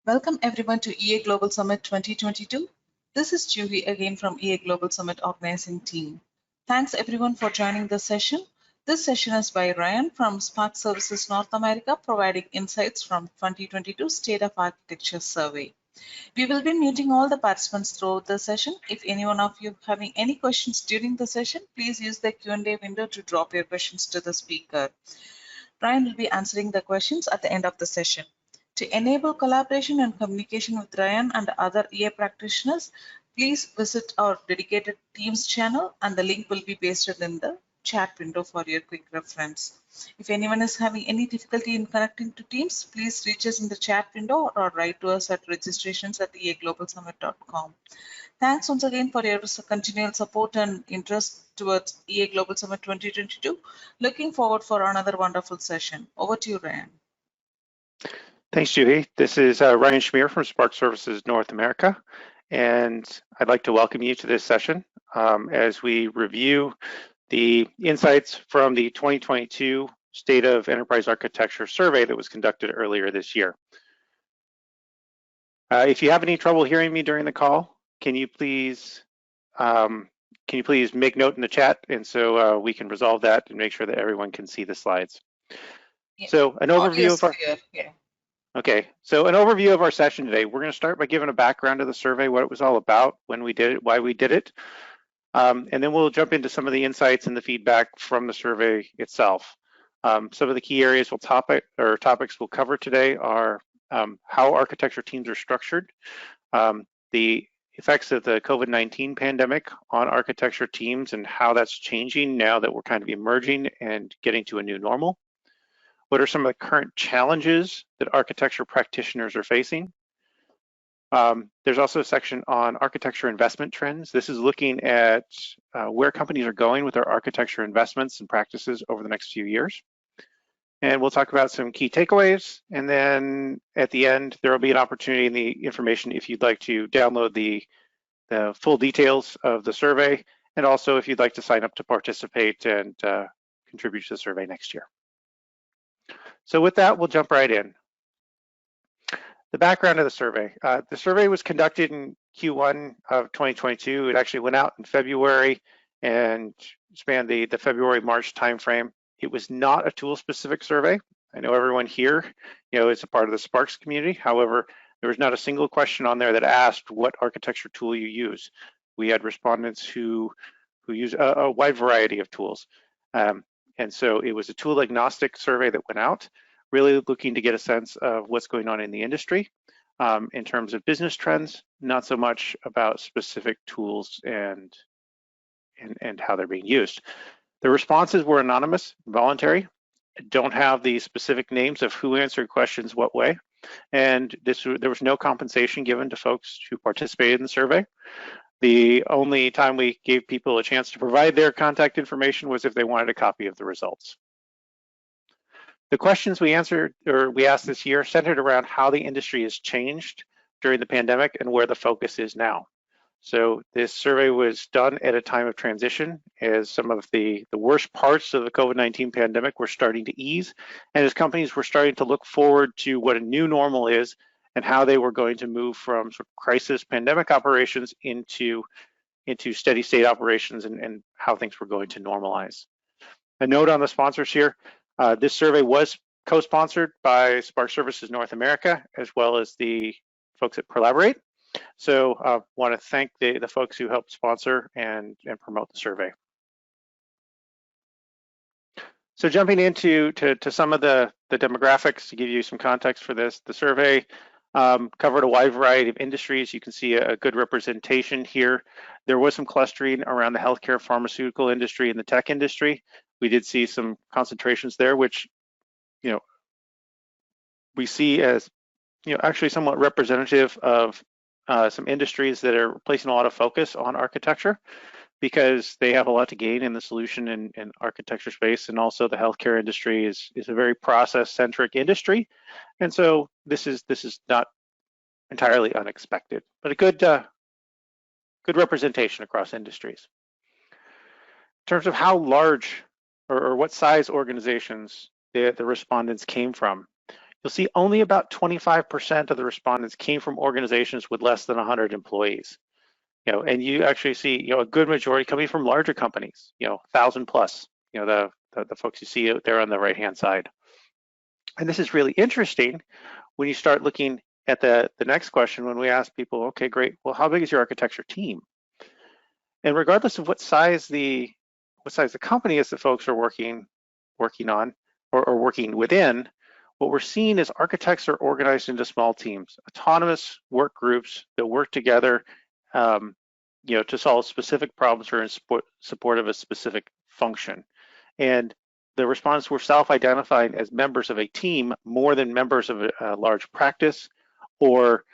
Welcome everyone to EA Global Summit 2022. This is Julie again from EA Global Summit organizing team. Thanks everyone for joining the session. This session is by Ryan from Sparx Services North America, providing insights from 2022 State of Architecture Survey. We will be muting all the participants throughout the session. If any one of you having any questions during the session, please use the Q&A window to drop your questions to the speaker. Ryan will be answering the questions at the end of the session. To enable collaboration and communication with Ryan and other EA practitioners, please visit our dedicated Teams channel, and the link will be pasted in the chat window for your quick reference. If anyone is having any difficulty in connecting to Teams, please reach us in the chat window or write to us at registrations@eaglobalsummit.com. Thanks once again for your continual support and interest towards EA Global Summit 2022. Looking forward for another wonderful session. Over to you, Ryan. Thanks, Judy. This is Ryan Schmierer from Sparx Services North America, and I'd like to welcome you to this session as we review the insights from the 2022 State of Enterprise Architecture Survey that was conducted earlier this year. If you have any trouble hearing me during the call, can you please make note in the chat, and so we can resolve that and make sure that everyone can see the slides. Yeah. So an overview of our Okay, so an overview of our session today. We're going to start by giving a background of the survey, what it was all about, when we did it, why we did it, and then we'll jump into some of the insights and the feedback from the survey itself. Some of the key areas topics we'll cover today are how architecture teams are structured, the effects of the COVID-19 pandemic on architecture teams and how that's changing now that we're kind of emerging and getting to a new normal. What are some of the current challenges that architecture practitioners are facing? There's also a section on architecture investment trends. This is looking at where companies are going with their architecture investments and practices over the next few years. And we'll talk about some key takeaways. And then at the end, there will be an opportunity in the information if you'd like to download the full details of the survey, and also if you'd like to sign up to participate and contribute to the survey next year. So with that, we'll jump right in. The background of the survey. The survey was conducted in Q1 of 2022. It actually went out in February and spanned the February-March timeframe. It was not a tool-specific survey. I know everyone here, is a part of the Sparx community. However, there was not a single question on there that asked what architecture tool you use. We had respondents who use a wide variety of tools. And so it was a tool agnostic survey that went out, really looking to get a sense of what's going on in the industry in terms of business trends, not so much about specific tools and how they're being used. The responses were anonymous, voluntary, don't have the specific names of who answered questions what way. And there was no compensation given to folks who participated in the survey. The only time we gave people a chance to provide their contact information was if they wanted a copy of the results. The questions we asked this year centered around how the industry has changed during the pandemic and where the focus is now. So this survey was done at a time of transition as some of the worst parts of the COVID-19 pandemic were starting to ease, and as companies were starting to look forward to what a new normal is and how they were going to move from sort of crisis pandemic operations into steady state operations and how things were going to normalize. A note on the sponsors here, this survey was co-sponsored by Sparx Services North America, as well as the folks at Collaborate. So I want to thank the folks who helped sponsor and promote the survey. So jumping into some of the demographics to give you some context for this, the survey covered a wide variety of industries. You can see a good representation here. There was some clustering around the healthcare, pharmaceutical industry, and the tech industry. We did see some concentrations there, which we see as actually somewhat representative of some industries that are placing a lot of focus on architecture because they have a lot to gain in the solution in architecture space, and also the healthcare industry is a very process-centric industry, and so this is not entirely unexpected, but a good representation across industries. In terms of how large or what size organizations the respondents came from, you'll see only about 25% of the respondents came from organizations with less than 100 employees. And you actually see, a good majority coming from larger companies, 1,000 plus, the folks you see out there on the right-hand side. And this is really interesting when you start looking at the next question, when we ask people, okay, great, well, how big is your architecture team? And regardless of what size the company is that folks are working on or working within, what we're seeing is architects are organized into small teams, autonomous work groups that work together, to solve specific problems or in support of a specific function. And the respondents were self-identifying as members of a team more than members of a large practice or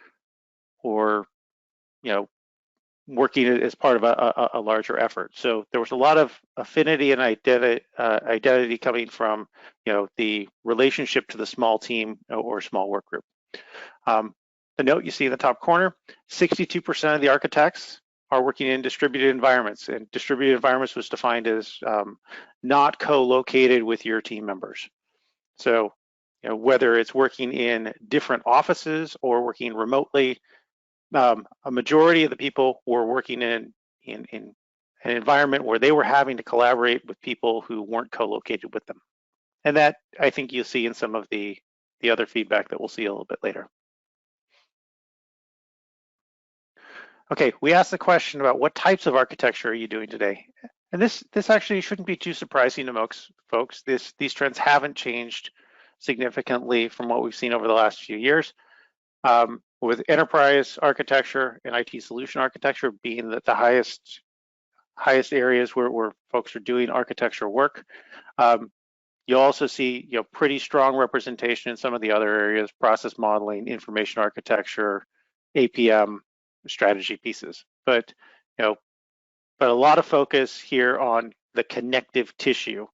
working as part of a larger effort. So there was a lot of affinity and identity coming from the relationship to the small team or small work group. The note you see in the top corner, 62% of the architects are working in distributed environments, and distributed environments was defined as not co-located with your team members. So whether it's working in different offices or working remotely, a majority of the people were working in an environment where they were having to collaborate with people who weren't co-located with them. And that, I think, you'll see in some of the other feedback that we'll see a little bit later. Okay, we asked the question about what types of architecture are you doing today? And this actually shouldn't be too surprising to most folks. These trends haven't changed significantly from what we've seen over the last few years, with enterprise architecture and IT solution architecture being the highest areas where folks are doing architecture work. You'll also see pretty strong representation in some of the other areas: process modeling, information architecture, APM, strategy pieces. But a lot of focus here on the connective tissue,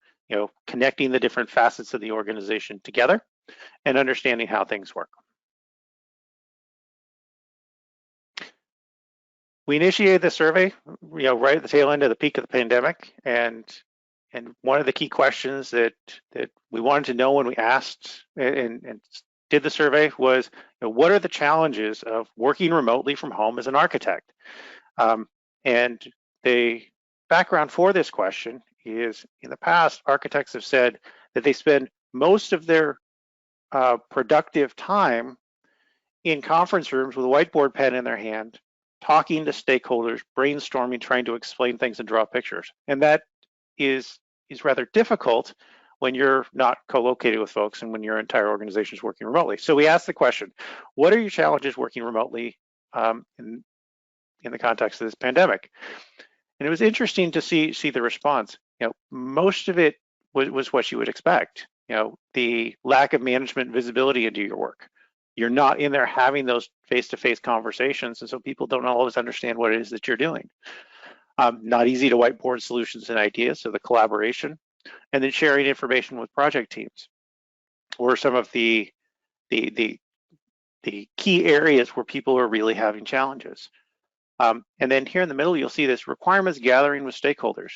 connecting the different facets of the organization together and understanding how things work. We initiated the survey, right at the tail end of the peak of the pandemic, and one of the key questions that we wanted to know when we asked and did the survey was, what are the challenges of working remotely from home as an architect? And the background for this question is, in the past, architects have said that they spend most of their productive time in conference rooms with a whiteboard pen in their hand, talking to stakeholders, brainstorming, trying to explain things and draw pictures. And that is rather difficult when you're not co-located with folks and when your entire organization is working remotely. So we asked the question, what are your challenges working remotely in the context of this pandemic? And it was interesting to see the response. Most of it was what you would expect. The lack of management visibility into your work. You're not in there having those face-to-face conversations, and so people don't always understand what it is that you're doing. Not easy to whiteboard solutions and ideas, so the collaboration, and then sharing information with project teams, or some of the key areas where people are really having challenges. And then here in the middle, you'll see this requirements gathering with stakeholders.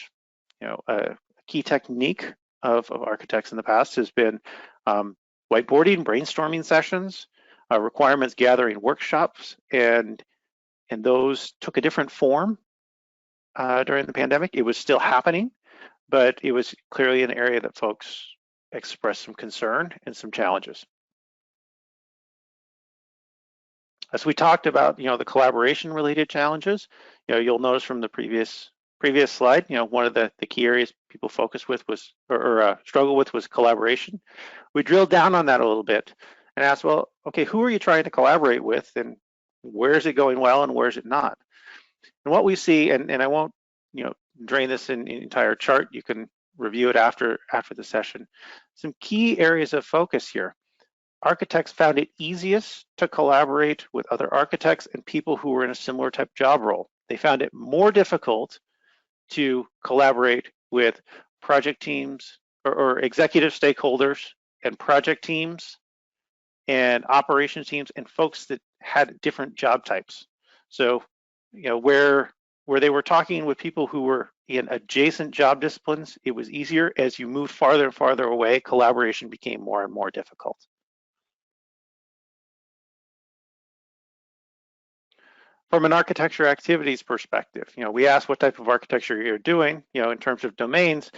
A key technique of architects in the past has been whiteboarding, brainstorming sessions, requirements gathering workshops, and those took a different form during the pandemic. It was still happening, but it was clearly an area that folks expressed some concern and some challenges. As we talked about, the collaboration related challenges, you'll notice from the previous slide, one of the key areas people focused with was, or struggle with, was collaboration. We drilled down on that a little bit and asked, well, okay, who are you trying to collaborate with, and where is it going well and where is it not? And what we see, and I won't, drain this in entire chart, you can review it after the session. Some key areas of focus here. Architects found it easiest to collaborate with other architects and people who were in a similar type job role. They found it more difficult to collaborate with project teams or executive stakeholders and project teams and operations teams and folks that had different job types. So, where they were talking with people who were in adjacent job disciplines, it was easier. As you moved farther and farther away, collaboration became more and more difficult. From an architecture activities perspective, we asked what type of architecture you're doing, in terms of domains.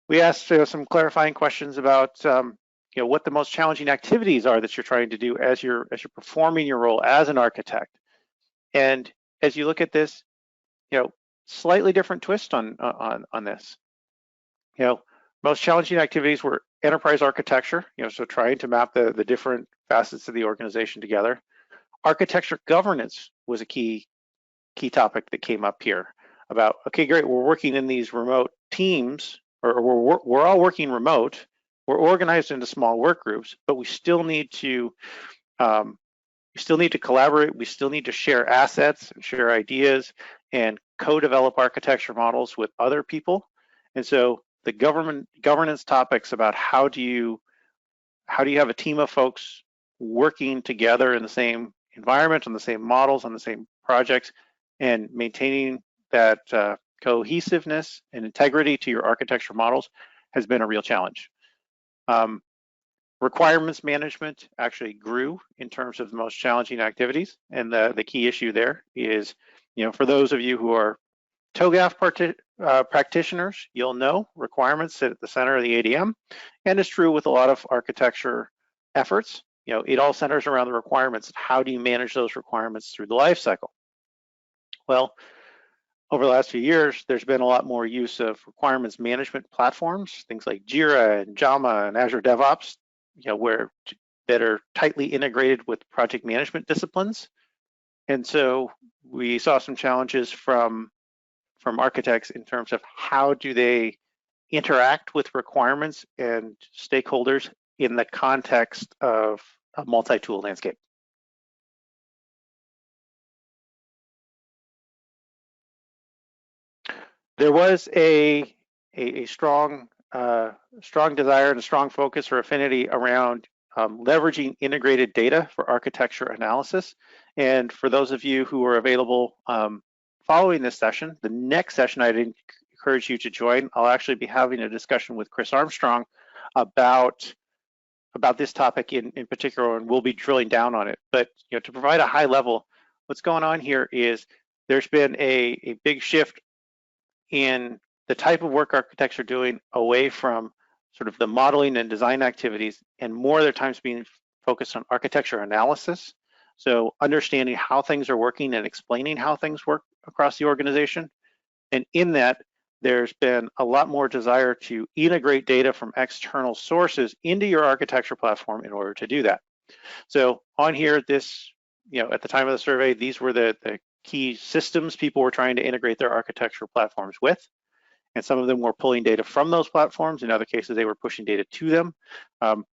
We asked some clarifying questions about what the most challenging activities are that you're trying to do as you're performing your role as an architect. And as you look at this, slightly different twist on this. Most challenging activities were enterprise architecture, so trying to map the different facets of the organization together. Architecture governance was a key topic that came up here about, okay, great, we're working in these remote teams, or we're all working remote, we're organized into small work groups, but we still need to collaborate, we still need to share assets and share ideas and co-develop architecture models with other people. And so the governance topics about how do you have a team of folks working together in the same environment, on the same models, on the same projects, and maintaining that cohesiveness and integrity to your architecture models has been a real challenge. Requirements management actually grew in terms of the most challenging activities, and the key issue there is, for those of you who are TOGAF practitioners, you'll know requirements sit at the center of the ADM, and it's true with a lot of architecture efforts. It all centers around the requirements. How do you manage those requirements through the life cycle? Well, over the last few years, there's been a lot more use of requirements management platforms, things like Jira and Jama and Azure DevOps, that are tightly integrated with project management disciplines. And so we saw some challenges from architects in terms of how do they interact with requirements and stakeholders in the context of a multi-tool landscape. There was a strong desire and a strong focus or affinity around leveraging integrated data for architecture analysis. And for those of you who are available following this session, the next session I'd encourage you to join. I'll actually be having a discussion with Chris Armstrong about this topic in particular, and we'll be drilling down on it. But to provide a high level, what's going on here is there's been a big shift in the type of work architects are doing away from sort of the modeling and design activities, and more of their time's being focused on architecture analysis. So understanding how things are working and explaining how things work across the organization. And in that, there's been a lot more desire to integrate data from external sources into your architecture platform in order to do that. So on here, this, at the time of the survey, these were the key systems people were trying to integrate their architecture platforms with. And some of them were pulling data from those platforms. In other cases, they were pushing data to them.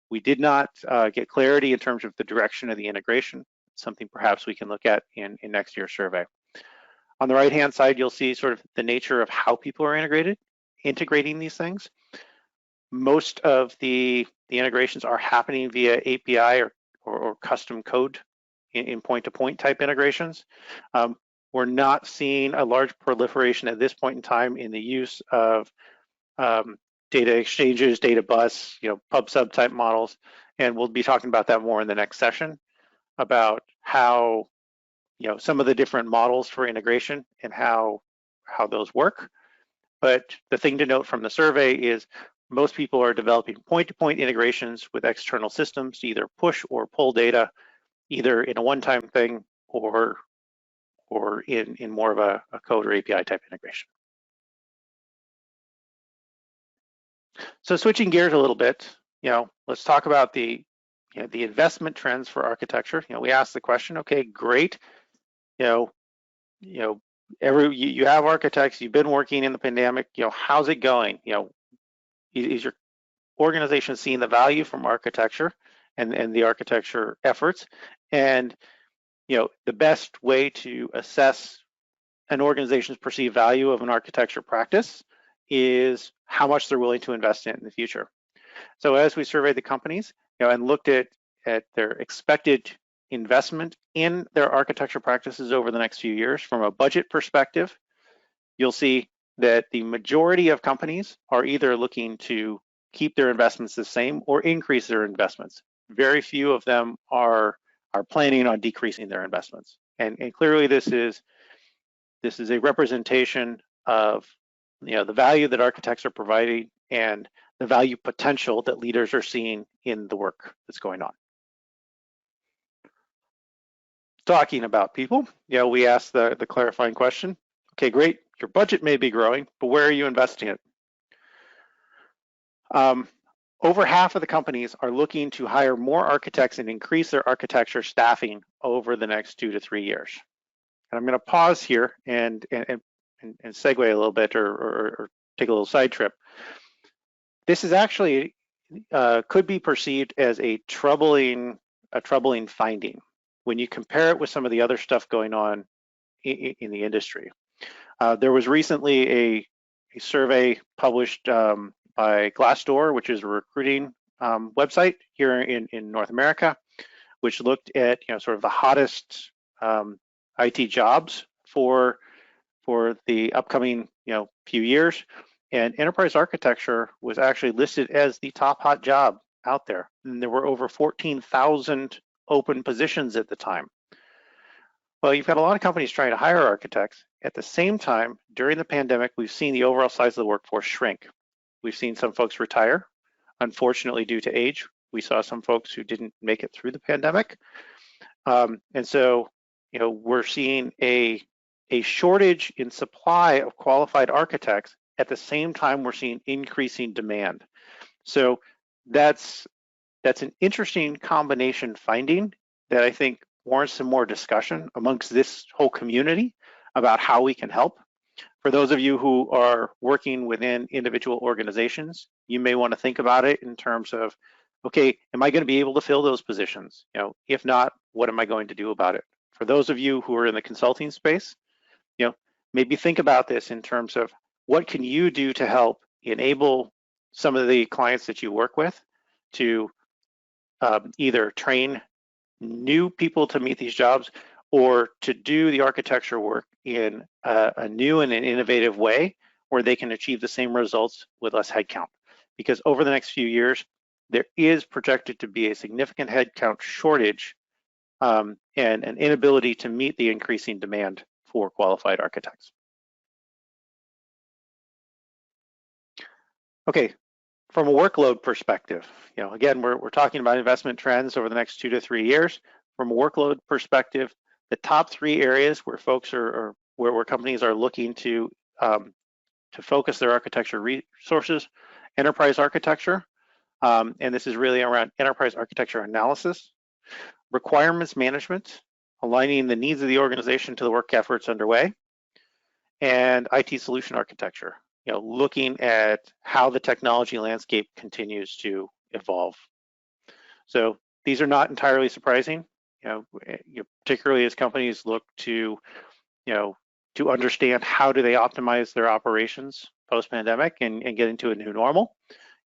We did not get clarity in terms of the direction of the integration, something perhaps we can look at in next year's survey. On the right-hand side, you'll see sort of the nature of how people are integrating these things. Most of the integrations are happening via API or custom code in point-to-point type integrations. We're not seeing a large proliferation at this point in time in the use of data exchanges, data bus, pub-sub type models, and we'll be talking about that more in the next session about how some of the different models for integration and how those work. But the thing to note from the survey is most people are developing point-to-point integrations with external systems to either push or pull data, either in a one-time thing or in more of a code or API type integration. So switching gears a little bit, let's talk about the investment trends for architecture. We asked the question, okay, great. You have architects, you've been working in the pandemic, how's it going? Is your organization seeing the value from architecture and the architecture efforts? And the best way to assess an organization's perceived value of an architecture practice is how much they're willing to invest in the future. So as we surveyed the companies, and looked at their expected investment in their architecture practices over the next few years from a budget perspective, you'll see that the majority of companies are either looking to keep their investments the same or increase their investments. Very few of them are planning on decreasing their investments. And clearly this is a representation of the value that architects are providing and the value potential that leaders are seeing in the work that's going on. Talking about people, we asked the clarifying question. Okay, great, your budget may be growing, but where are you investing it? Over half of the companies are looking to hire more architects and increase their architecture staffing over the next 2 to 3 years. And I'm going to pause here and segue a little bit or take a little side trip. This is actually could be perceived as a troubling finding when you compare it with some of the other stuff going on in the industry. There was recently a survey published by Glassdoor, which is a recruiting website here in North America, which looked at sort of the hottest IT jobs for the upcoming few years, and enterprise architecture was actually listed as the top hot job out there. And there were over 14,000 open positions at the time. Well, you've got a lot of companies trying to hire architects. At the same time, during the pandemic, we've seen the overall size of the workforce shrink. We've seen some folks retire, unfortunately due to age. We saw some folks who didn't make it through the pandemic. And so, we're seeing a shortage in supply of qualified architects. At the same time, we're seeing increasing demand. So that's an interesting combination finding that I think warrants some more discussion amongst this whole community about how we can help. For those of you who are working within individual organizations, you may want to think about it in terms of, okay, am I going to be able to fill those positions? If not, what am I going to do about it? For those of you who are in the consulting space, maybe think about this in terms of what can you do to help enable some of the clients that you work with to either train new people to meet these jobs or to do the architecture work in a new and an innovative way where they can achieve the same results with less headcount. Because over the next few years, there is projected to be a significant headcount shortage and an inability to meet the increasing demand for qualified architects. Okay, from a workload perspective, again, we're talking about investment trends over the next 2 to 3 years. From a workload perspective, the top 3 areas where folks are where companies are looking to focus their architecture resources: enterprise architecture, and this is really around enterprise architecture analysis, requirements management, aligning the needs of the organization to the work efforts underway, and IT solution architecture, looking at how the technology landscape continues to evolve. So these are not entirely surprising, particularly as companies look to, to understand how do they optimize their operations post-pandemic and get into a new normal.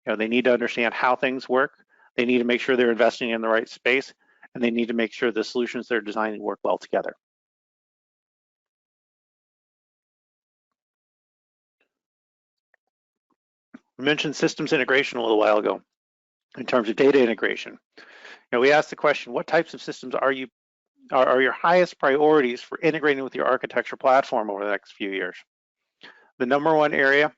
They need to understand how things work. They need to make sure they're investing in the right space, and they need to make sure the solutions they're designing work well together. We mentioned systems integration a little while ago in terms of data integration. We asked the question, what types of systems are your highest priorities for integrating with your architecture platform over the next few years? The number one area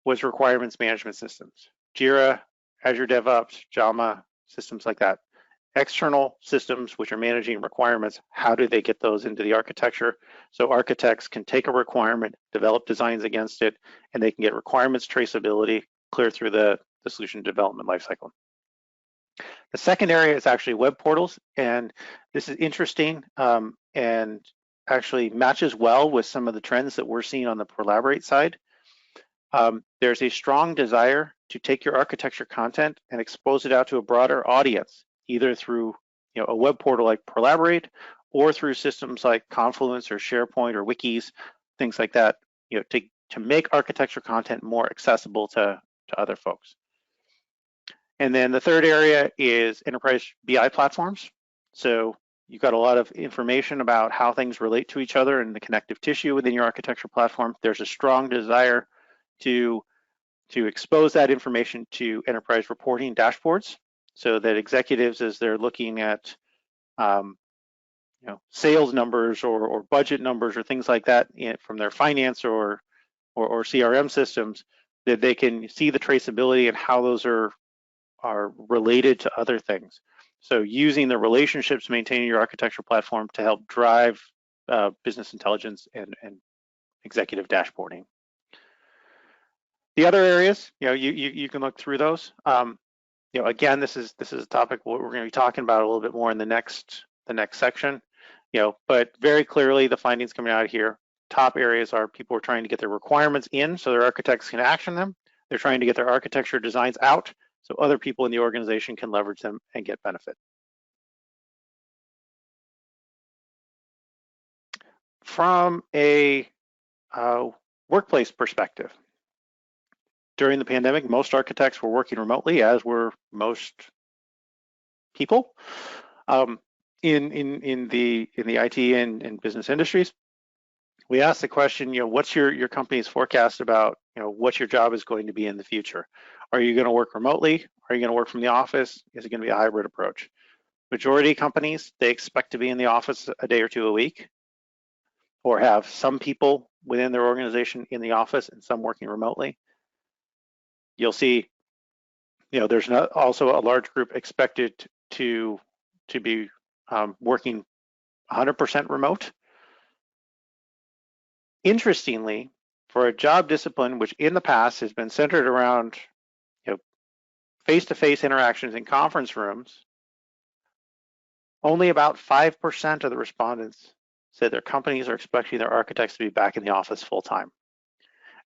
was requirements management systems. Jira, Azure DevOps, Jama, systems like that. External systems which are managing requirements, how do they get those into the architecture so architects can take a requirement, develop designs against it, and they can get requirements traceability clear through the solution development lifecycle. The second area is actually web portals, and this is interesting and actually matches well with some of the trends that we're seeing on the Collaborate side. There's a strong desire to take your architecture content and expose it out to a broader audience, either through a web portal like Collaborate or through systems like Confluence or SharePoint or wikis, things like that, to make architecture content more accessible to other folks. And then the third area is enterprise BI platforms. So you've got a lot of information about how things relate to each other and the connective tissue within your architecture platform. There's a strong desire to expose that information to enterprise reporting dashboards so that executives, as they're looking at sales numbers or budget numbers or things like that from their finance or CRM systems, that they can see the traceability and how those are related to other things. So using the relationships, maintaining your architecture platform to help drive business intelligence and executive dashboarding. The other areas, you can look through those. Again, this is a topic what we're going to be talking about a little bit more in the next section. But very clearly the findings coming out of here, top areas are people are trying to get their requirements in so their architects can action them. They're trying to get their architecture designs out so other people in the organization can leverage them and get benefit. From a workplace perspective, during the pandemic, most architects were working remotely, as were most people in the IT and business industries. We asked the question, what's your company's forecast about, what your job is going to be in the future? Are you going to work remotely? Are you going to work from the office? Is it going to be a hybrid approach? Majority of companies, they expect to be in the office a day or two a week, or have some people within their organization in the office and some working remotely. You'll see, there's also a large group expected to be working 100% remote. Interestingly, for a job discipline which in the past has been centered around face-to-face interactions in conference rooms, only about 5% of the respondents said their companies are expecting their architects to be back in the office full-time.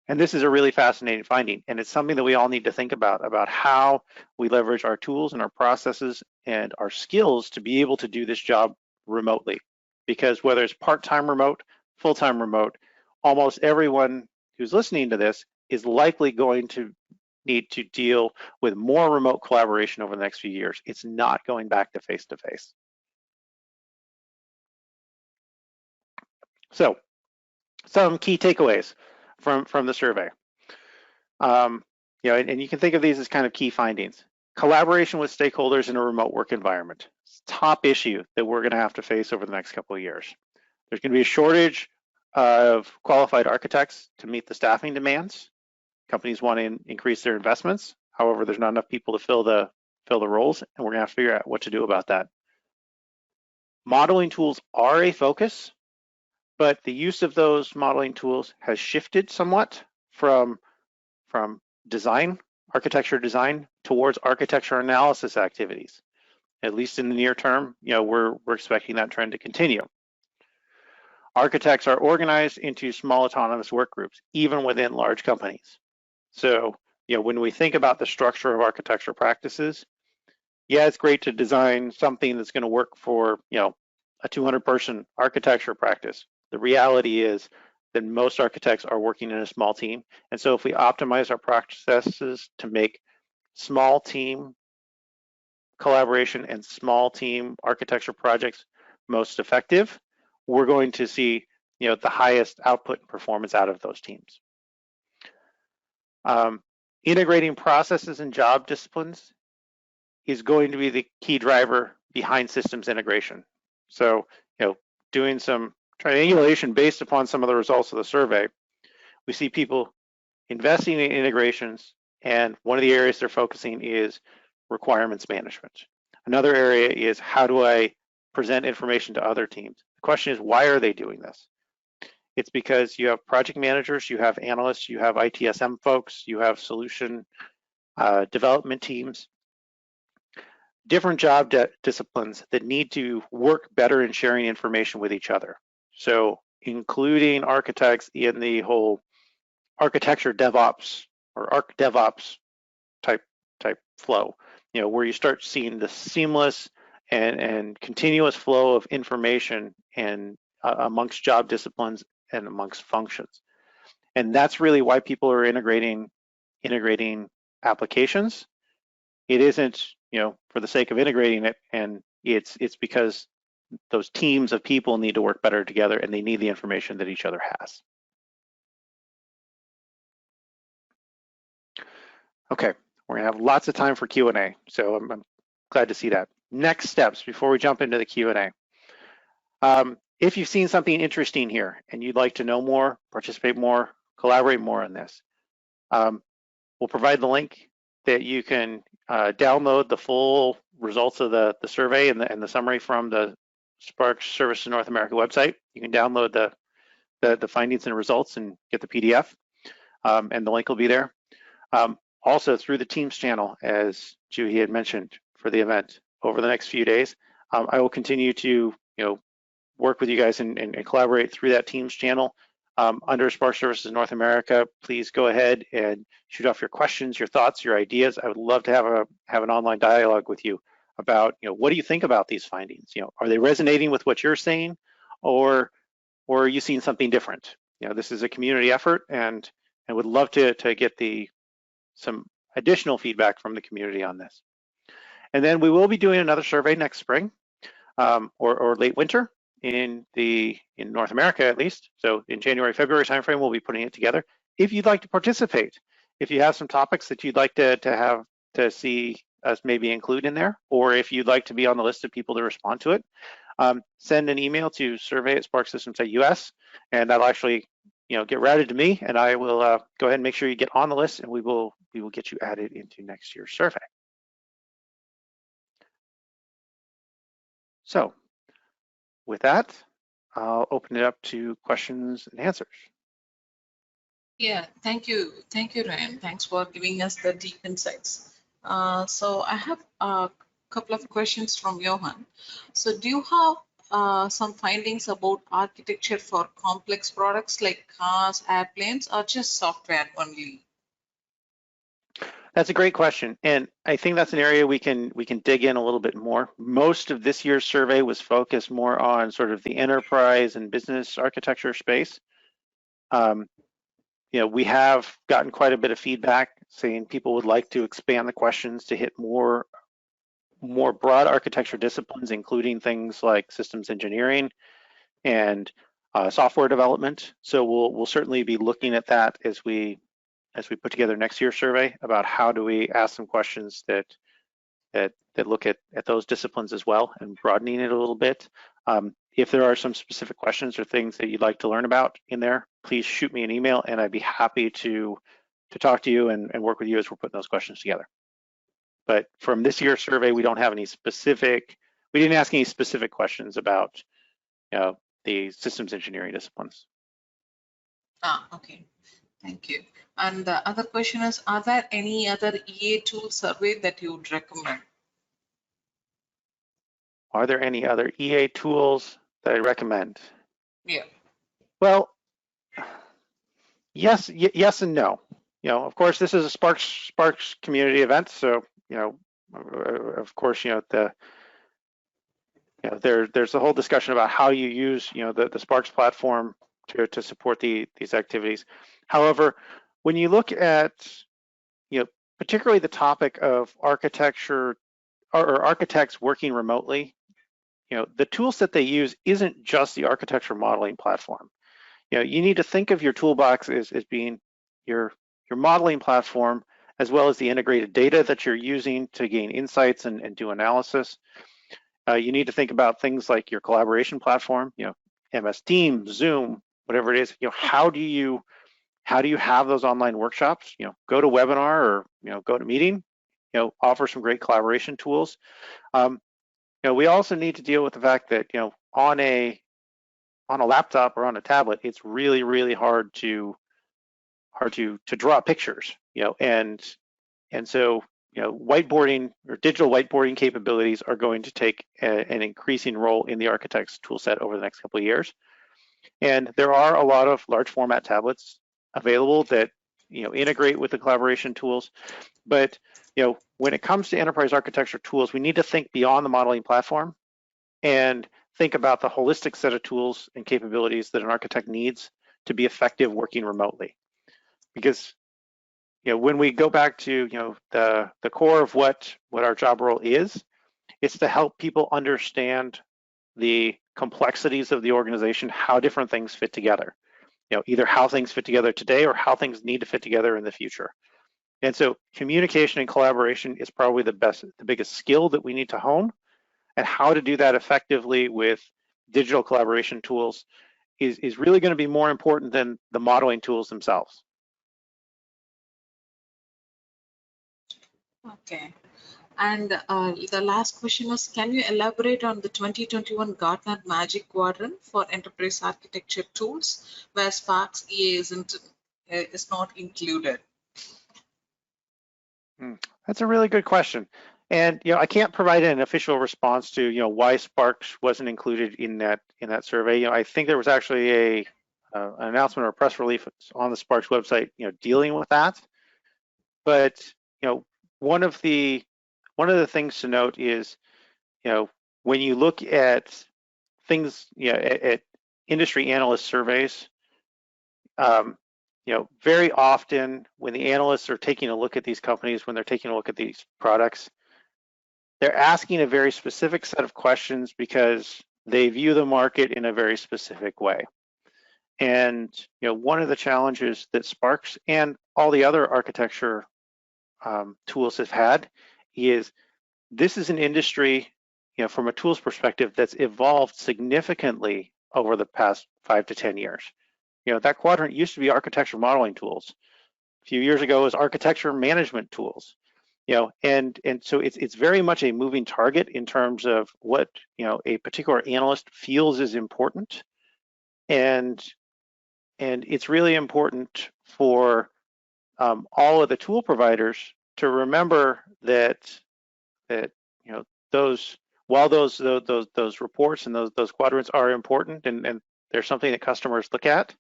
And this is a really fascinating finding, and it's something that we all need to think about how we leverage our tools and our processes and our skills to be able to do this job remotely. Because whether it's part-time remote, full-time remote, almost everyone who's listening to this is likely going to need to deal with more remote collaboration over the next few years. It's not going back to face-to-face. So, some key takeaways from the survey. And you can think of these as kind of key findings. Collaboration with stakeholders in a remote work environment. It's a top issue that we're going to have to face over the next couple of years. There's going to be a shortage of qualified architects to meet the staffing demands. Companies want to increase their investments. However, there's not enough people to fill the roles, and we're going to have to figure out what to do about that. Modeling tools are a focus, but the use of those modeling tools has shifted somewhat from architecture design towards architecture analysis activities. At least in the near term, we're expecting that trend to continue. Architects are organized into small autonomous work groups, even within large companies. So, when we think about the structure of architecture practices, it's great to design something that's going to work for, a 200-person architecture practice. The reality is that most architects are working in a small team. And so if we optimize our processes to make small team collaboration and small team architecture projects most effective, we're going to see, the highest output and performance out of those teams. Integrating processes and job disciplines is going to be the key driver behind systems integration. So, doing some triangulation based upon some of the results of the survey, we see people investing in integrations, and one of the areas they're focusing is requirements management. Another area is, how do I present information to other teams? The question is, why are they doing this? It's because you have project managers, you have analysts, you have ITSM folks, you have solution development teams, different job disciplines that need to work better in sharing information with each other. So including architects in the whole architecture DevOps or Arch DevOps type flow, where you start seeing the seamless and continuous flow of information and amongst job disciplines and amongst functions. And that's really why people are integrating applications. It isn't, for the sake of integrating it, and it's because those teams of people need to work better together, and they need the information that each other has. Okay, we're gonna have lots of time for Q&A, so I'm glad to see that. Next steps before we jump into the Q&A. If you've seen something interesting here and you'd like to know more, participate more, collaborate more on this, we'll provide the link that you can download the full results of the survey and the summary from the Sparx Services North America website. You can download the findings and results and get the PDF, and the link will be there. Also through the Teams channel, as Juhi had mentioned for the event, over the next few days, I will continue to work with you guys and collaborate through that Teams channel. Under Sparx Services North America, please go ahead and shoot off your questions, your thoughts, your ideas. I would love to have an online dialogue with you about, what do you think about these findings? Are they resonating with what you're saying, or are you seeing something different? This is a community effort, and I would love to get some additional feedback from the community on this. And then we will be doing another survey next spring, or late winter in North America, at least. So in January, February timeframe, we'll be putting it together. If you'd like to participate, if you have some topics that you'd like to see us maybe include in there, or if you'd like to be on the list of people to respond to it, send an email to survey@sparxsystems.us, and that'll actually get routed to me, and I will go ahead and make sure you get on the list, and we will get you added into next year's survey. So with that, I'll open it up to questions and answers. Yeah, thank you, Ryan. Thanks for giving us the deep insights. So I have a couple of questions from Johan. So do you have some findings about architecture for complex products like cars, airplanes, or just software only? That's a great question, and I think that's an area we can dig in a little bit more. Most of this year's survey was focused more on sort of the enterprise and business architecture space. We have gotten quite a bit of feedback saying people would like to expand the questions to hit more broad architecture disciplines, including things like systems engineering and software development. So we'll certainly be looking at that as we put together next year's survey about how do we ask some questions that look at those disciplines as well, and broadening it a little bit. If there are some specific questions or things that you'd like to learn about in there, please shoot me an email, and I'd be happy to talk to you and work with you as we're putting those questions together. But from this year's survey, we didn't ask any specific questions about the systems engineering disciplines. Okay, thank you. And the other question is, are there any other EA tool survey that you would recommend? Are there any other EA tools that I recommend? Yeah. Well, yes and no. Of course, this is a Sparx community event, so of course, there's the whole discussion about how you use the Sparx platform to support these activities. However, when you look at particularly the topic of architecture or architects working remotely, the tool set they use isn't just the architecture modeling platform. You need to think of your toolbox as being your modeling platform, as well as the integrated data that you're using to gain insights and do analysis. You need to think about things like your collaboration platform, MS Teams, Zoom, whatever it is. How do you have those online workshops? Go to webinar or go to meeting. Offer some great collaboration tools. We also need to deal with the fact that on a laptop or on a tablet, it's really, really hard to draw pictures. And so whiteboarding or digital whiteboarding capabilities are going to take an increasing role in the architect's tool set over the next couple of years. And there are a lot of large format tablets available that integrate with the collaboration tools. But when it comes to enterprise architecture tools, we need to think beyond the modeling platform and think about the holistic set of tools and capabilities that an architect needs to be effective working remotely. Because when we go back to the core of what our job role is, it's to help people understand the complexities of the organization, how different things fit together. Either how things fit together today or how things need to fit together in the future. And so communication and collaboration is probably the biggest skill that we need to hone, and how to do that effectively with digital collaboration tools is really going to be more important than the modeling tools themselves. Okay. And the last question was, can you elaborate on the 2021 Gartner Magic Quadrant for Enterprise Architecture Tools, where Sparx EA is not included? That's a really good question. And I can't provide an official response to why Sparx wasn't included in that survey. I think there was actually an announcement or a press release on the Sparx website dealing with that. But one of the things to note is when you look at things at industry analyst surveys, very often when the analysts are taking a look at these companies, when they're taking a look at these products, they're asking a very specific set of questions because they view the market in a very specific way. And one of the challenges that Sparx and all the other architecture tools have had is this is an industry, from a tools perspective, that's evolved significantly over the past 5 to 10 years. That quadrant used to be architecture modeling tools. A few years ago, it was architecture management tools. And so it's very much a moving target in terms of what a particular analyst feels is important, and it's really important for all of the tool providers to remember that those reports and those quadrants are important, and they're something that customers look at.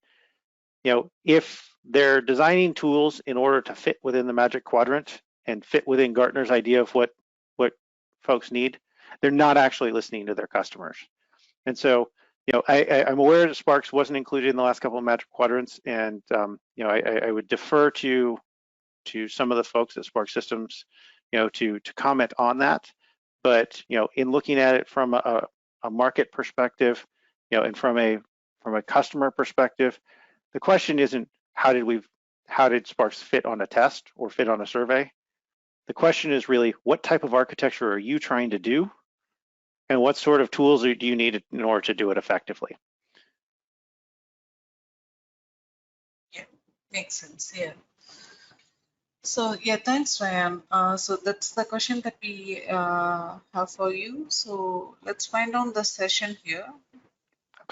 If they're designing tools in order to fit within the Magic Quadrant and fit within Gartner's idea of what folks need, they're not actually listening to their customers. And so, I'm aware that Sparx wasn't included in the last couple of Magic Quadrants, and I would defer to some of the folks at Sparx Systems, to comment on that. But in looking at it from a market perspective, and from a customer perspective, the question isn't how did Sparx fit on a test or fit on a survey? The question is really, what type of architecture are you trying to do, and what sort of tools do you need in order to do it effectively? Yeah, makes sense. Yeah. So yeah, thanks, Ryan. So that's the question that we have for you. So let's find out the session here.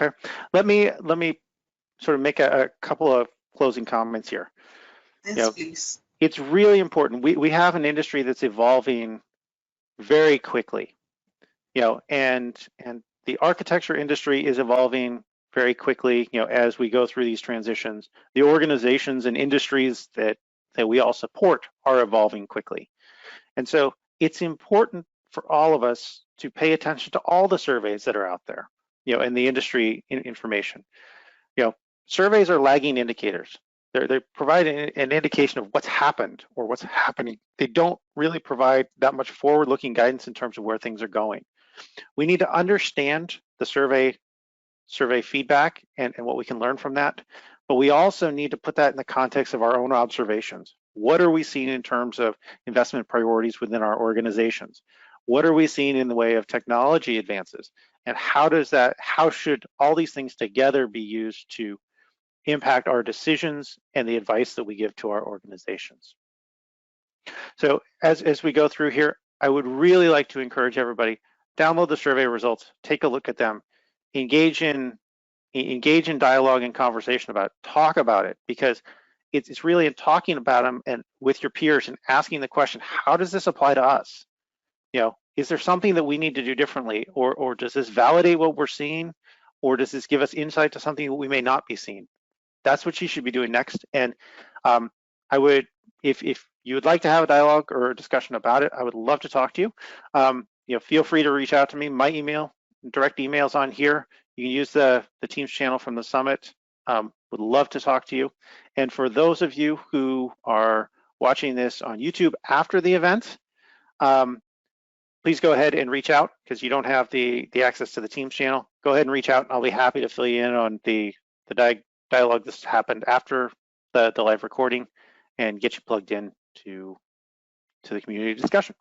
Okay, let me sort of make a couple of closing comments here. Yes, please. It's really important. We have an industry that's evolving very quickly, and the architecture industry is evolving very quickly, as we go through these transitions. The organizations and industries that we all support are evolving quickly. And so it's important for all of us to pay attention to all the surveys that are out there, and the industry information. Surveys are lagging indicators. They provide an indication of what's happened or what's happening. They don't really provide that much forward-looking guidance in terms of where things are going. We need to understand the survey feedback and what we can learn from that, but we also need to put that in the context of our own observations. What are we seeing in terms of investment priorities within our organizations? What are we seeing in the way of technology advances? And how should all these things together be used to impact our decisions and the advice that we give to our organizations? So as we go through here, I would really like to encourage everybody, download the survey results, take a look at them, engage in dialogue and conversation about it, talk about it, because it's really in talking about them and with your peers and asking the question, how does this apply to us? Is there something that we need to do differently, or does this validate what we're seeing, or does this give us insight to something that we may not be seeing? That's what you should be doing next. And I would, if you would like to have a dialogue or a discussion about it, I would love to talk to you. Feel free to reach out to me. My direct email's on here. You can use the Teams channel from the summit. Would love to talk to you. And for those of you who are watching this on YouTube after the event, please go ahead and reach out, because you don't have the access to the Teams channel. Go ahead and reach out, and I'll be happy to fill you in on the dialogue that's happened after the live recording and get you plugged in to the community discussion.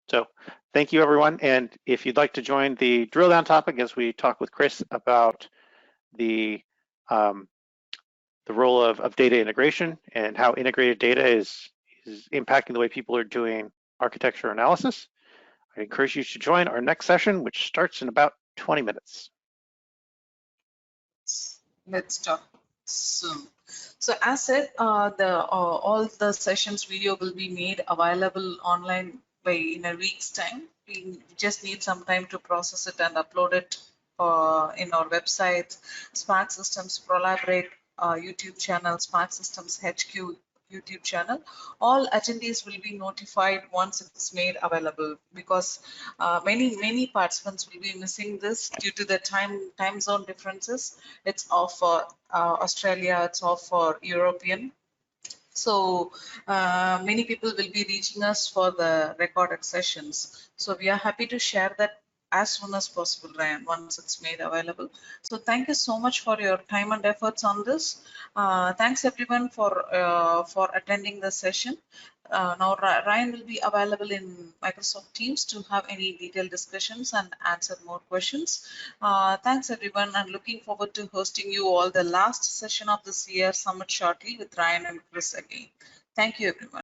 So thank you, everyone. And if you'd like to join the drill down topic as we talk with Chris about the role of data integration and how integrated data is impacting the way people are doing architecture analysis, I encourage you to join our next session, which starts in about 20 minutes. Let's talk soon. So as said, all the sessions video will be made available online in a week's time. We just need some time to process it and upload it in our website, Sparx Systems Collaborate YouTube channel, Sparx Systems HQ YouTube channel. All attendees will be notified once it's made available, because many participants will be missing this due to the time zone differences. It's off for Australia, it's off for European. So many people will be reaching us for the recorded sessions. So we are happy to share that as soon as possible, Ryan, once it's made available. So thank you so much for your time and efforts on this. Thanks everyone for attending the session. Now Ryan will be available in Microsoft Teams to have any detailed discussions and answer more questions. Thanks everyone, and looking forward to hosting you all the last session of this year summit shortly with Ryan and Chris again. Thank you everyone.